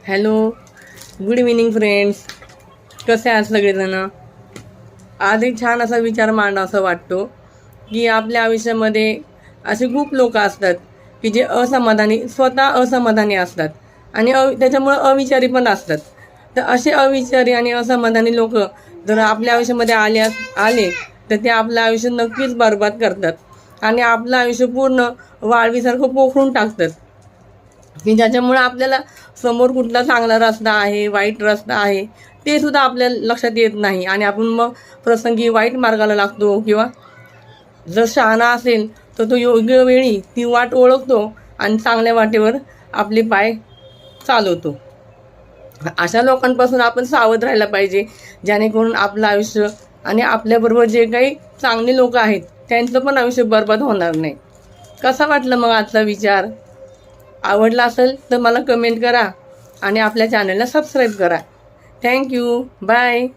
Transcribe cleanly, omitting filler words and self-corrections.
Hello, good evening friends. कसे आहात सगळेजण? आज एक छान असा विचार मांडा असं वाटतो की आपल्या आयुष्यामध्ये असे खूप लोक असतात की जे स्वतः असमाधानी असतात आणि त्याच्यामुळं अविचारी पण असतात. तर असे अविचारी आणि असमाधानी लोक जर आपल्या आयुष्यामध्ये आले तर ते आपलं आयुष्य नक्कीच बरबाद करतात आणि आपलं आयुष्य पूर्ण वाळवीसारखं पोखरून टाकतात, की ज्याच्यामुळे आपल्याला समोर कुठला चांगला रस्ता आहे, वाईट रस्ता आहे ते सुद्धा आपल्या लक्षात येत नाही आणि आपण मग प्रसंगी वाईट मार्गाला लागतो. किंवा जर शहाणा असेल तर तो योग्य वेळी ती वाट ओळखतो आणि चांगल्या वाटेवर आपले पाय चालवतो. अशा लोकांपासून आपण सावध राहायला पाहिजे, जेणेकरून आपलं आयुष्य आणि आपल्याबरोबर जे काही चांगले लोक आहेत त्यांचं पण आयुष्य बरबाद होणार नाही. कसा वाटलं मग आजचा विचार? आवडला असेल तर मला कमेंट करा आणि आपल्या चॅनलला सबस्क्राईब करा. थँक्यू. बाय.